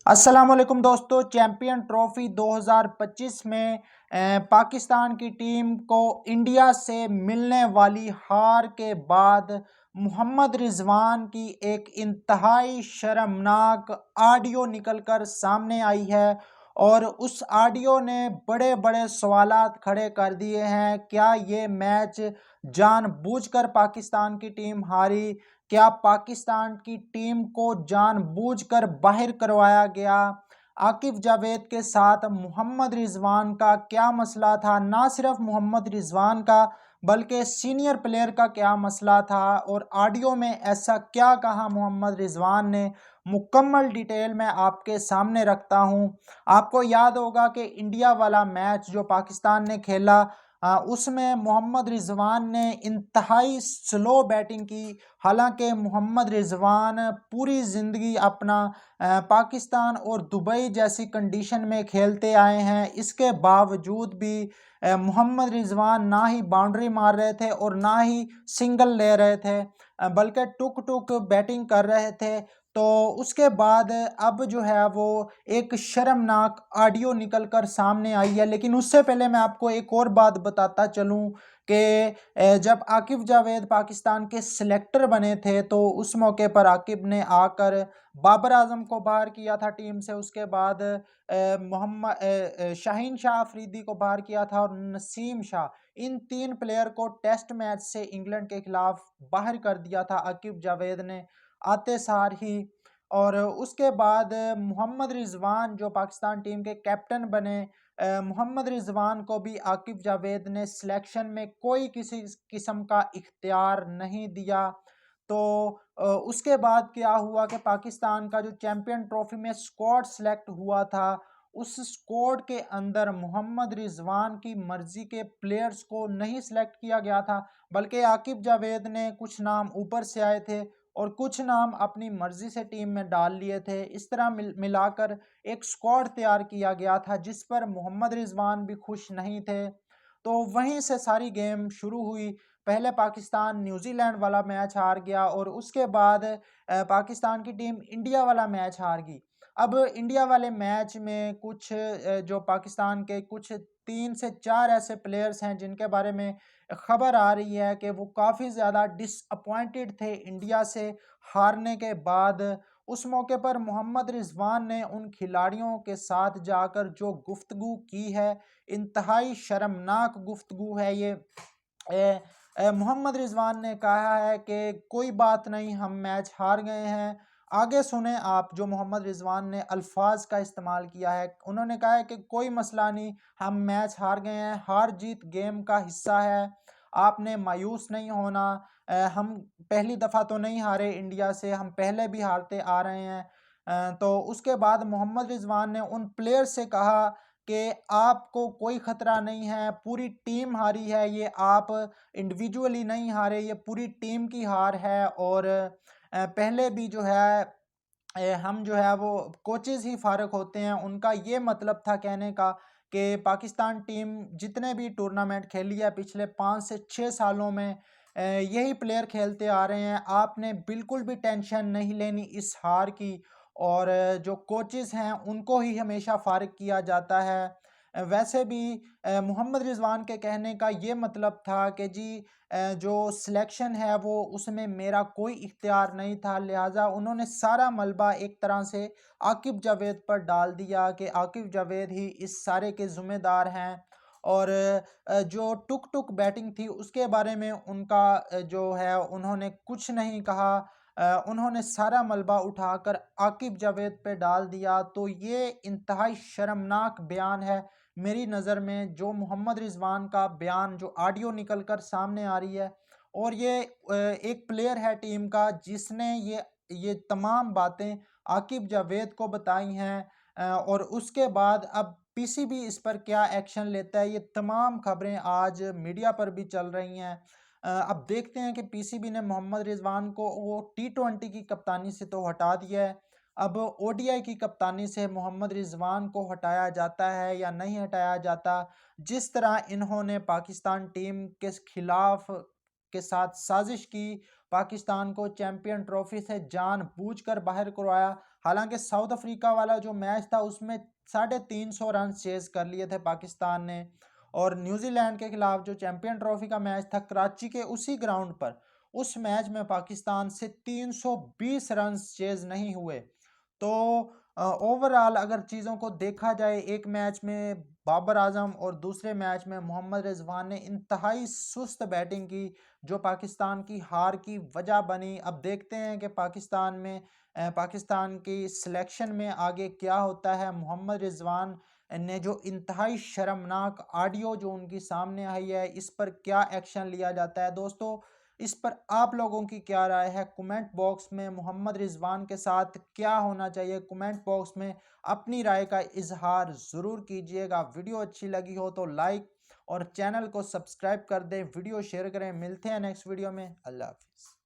अस्सलामुअलैकुम दोस्तों, champion trophy 2025 में पाकिस्तान की टीम को इंडिया से मिलने वाली हार के बाद मोहम्मद रिजवान की एक इंतहाई शर्मनाक ऑडियो निकलकर सामने आई है। और उस ऑडियो ने बड़े बड़े सवालात खड़े कर दिए हैं। क्या ये मैच जानबूझकर पाकिस्तान की टीम हारी? क्या पाकिस्तान की टीम को जानबूझकर बाहर करवाया गया? आकिब जावेद के साथ मोहम्मद रिजवान का क्या मसला था? ना सिर्फ मोहम्मद रिजवान का बल्कि सीनियर प्लेयर का क्या मसला था? और ऑडियो में ऐसा क्या कहा मोहम्मद रिजवान ने? मुकम्मल डिटेल में आपके सामने रखता हूं। आपको याद होगा कि इंडिया वाला मैच जो पाकिस्तान ने खेला, उसमें मोहम्मद रिजवान ने इंतहाई स्लो बैटिंग की। हालांकि मोहम्मद रिजवान पूरी ज़िंदगी अपना पाकिस्तान और दुबई जैसी कंडीशन में खेलते आए हैं। इसके बावजूद भी मोहम्मद रिजवान ना ही बाउंड्री मार रहे थे और ना ही सिंगल ले रहे थे, बल्कि टुक टुक बैटिंग कर रहे थे। तो उसके बाद अब जो है वो एक शर्मनाक ऑडियो निकल कर सामने आई है। लेकिन उससे पहले मैं आपको एक और बात बताता चलूं कि जब आकिब जावेद पाकिस्तान के सिलेक्टर बने थे तो उस मौके पर आकिब ने आकर बाबर आजम को बाहर किया था टीम से। उसके बाद मोहम्मद शाहीन शाह अफरीदी को बाहर किया था और नसीम शाह, इन तीन प्लेयर को टेस्ट मैच से इंग्लैंड के खिलाफ बाहर कर दिया था आकिब जावेद ने आते सार ही। और उसके बाद मोहम्मद रिजवान जो पाकिस्तान टीम के कैप्टन बने, मोहम्मद रिजवान को भी आकिब जावेद ने सिलेक्शन में कोई किसी किस्म का इख्तियार नहीं दिया। तो उसके बाद क्या हुआ कि पाकिस्तान का जो चैंपियन ट्रॉफी में स्क्वाड सिलेक्ट हुआ था, उस स्क्वाड के अंदर मोहम्मद रिजवान की मर्जी के प्लेयर्स को नहीं सिलेक्ट किया गया था, बल्कि आकिब जावेद ने कुछ नाम ऊपर से आए थे और कुछ नाम अपनी मर्जी से टीम में डाल लिए थे। इस तरह मिलाकर एक स्क्वाड तैयार किया गया था जिस पर मोहम्मद रिजवान भी खुश नहीं थे। तो वहीं से सारी गेम शुरू हुई। पहले पाकिस्तान न्यूजीलैंड वाला मैच हार गया और उसके बाद पाकिस्तान की टीम इंडिया वाला मैच हार गई। अब इंडिया वाले मैच में कुछ जो पाकिस्तान के कुछ 3 से 4 ऐसे प्लेयर्स हैं जिनके बारे में खबर आ रही है कि वो काफ़ी ज़्यादा डिसअपॉइंटेड थे इंडिया से हारने के बाद। उस मौके पर मोहम्मद रिजवान ने उन खिलाड़ियों के साथ जाकर जो गुफ्तगू की है, इंतहाई शर्मनाक गुफ्तगू है ये। मोहम्मद रिजवान ने कहा है कि कोई बात नहीं, हम मैच हार गए हैं। आगे सुने आप जो मोहम्मद रिजवान ने अल्फाज का इस्तेमाल किया है। उन्होंने कहा है कि कोई मसला नहीं, हम मैच हार गए हैं, हार जीत गेम का हिस्सा है, आपने मायूस नहीं होना। हम पहली दफ़ा तो नहीं हारे इंडिया से, हम पहले भी हारते आ रहे हैं। तो उसके बाद मोहम्मद रिजवान ने उन प्लेयर से कहा कि आपको कोई ख़तरा नहीं है, पूरी टीम हारी है, ये आप इंडिविजुअली नहीं हारे, ये पूरी टीम की हार है। और पहले भी जो है हम जो है वो कोचेज़ ही फ़ारिग होते हैं। उनका ये मतलब था कहने का कि पाकिस्तान टीम जितने भी टूर्नामेंट खेली है पिछले 5 से 6 सालों में, यही प्लेयर खेलते आ रहे हैं, आपने बिल्कुल भी टेंशन नहीं लेनी इस हार की। और जो कोचेज़ हैं उनको ही हमेशा फ़ारिग किया जाता है। वैसे भी मोहम्मद रिजवान के कहने का ये मतलब था कि जी जो सिलेक्शन है वो उसमें मेरा कोई इख्तियार नहीं था, लिहाजा उन्होंने सारा मलबा एक तरह से आकिब जावेद पर डाल दिया कि आकिब जावेद ही इस सारे के ज़िम्मेदार हैं। और जो टुक टुक बैटिंग थी उसके बारे में उनका जो है उन्होंने कुछ नहीं कहा। उन्होंने सारा मलबा उठाकर आकिब जावेद पे डाल दिया। तो ये इंतहाई शर्मनाक बयान है मेरी नज़र में, जो मोहम्मद रिजवान का बयान जो ऑडियो निकल कर सामने आ रही है। और ये एक प्लेयर है टीम का जिसने ये तमाम बातें आकिब जावेद को बताई हैं। और उसके बाद अब पीसीबी इस पर क्या एक्शन लेता है, ये तमाम खबरें आज मीडिया पर भी चल रही हैं। अब देखते हैं कि पीसीबी ने मोहम्मद रिजवान को वो टी20 की कप्तानी से तो हटा दिया है, अब ओडीआई की कप्तानी से मोहम्मद रिजवान को हटाया जाता है या नहीं हटाया जाता। जिस तरह इन्होंने पाकिस्तान टीम के खिलाफ के साथ साजिश की, पाकिस्तान को चैंपियन ट्रॉफी से जानबूझकर बाहर करवाया, हालांकि साउथ अफ्रीका वाला जो मैच था उसमें 350 रन चेज कर लिए थे पाकिस्तान ने। और न्यूजीलैंड के खिलाफ जो चैंपियन ट्रॉफी का मैच था कराची के उसी ग्राउंड पर, उस मैच में पाकिस्तान से 320 रन चेज नहीं हुए। तो ओवरऑल अगर चीज़ों को देखा जाए, एक मैच में बाबर आजम और दूसरे मैच में मोहम्मद रिजवान ने इंतहाई सुस्त बैटिंग की, जो पाकिस्तान की हार की वजह बनी। अब देखते हैं कि पाकिस्तान की सिलेक्शन में आगे क्या होता है। मोहम्मद रिजवान ने जो इंतहाई शर्मनाक ऑडियो जो उनकी सामने आई है, इस पर क्या एक्शन लिया जाता है दोस्तों, इस पर आप लोगों की क्या राय है कमेंट बॉक्स में। मोहम्मद रिजवान के साथ क्या होना चाहिए, कमेंट बॉक्स में अपनी राय का इजहार ज़रूर कीजिएगा। वीडियो अच्छी लगी हो तो लाइक और चैनल को सब्सक्राइब कर दें, वीडियो शेयर करें। मिलते हैं नेक्स्ट वीडियो में। अल्लाह हाफिज़।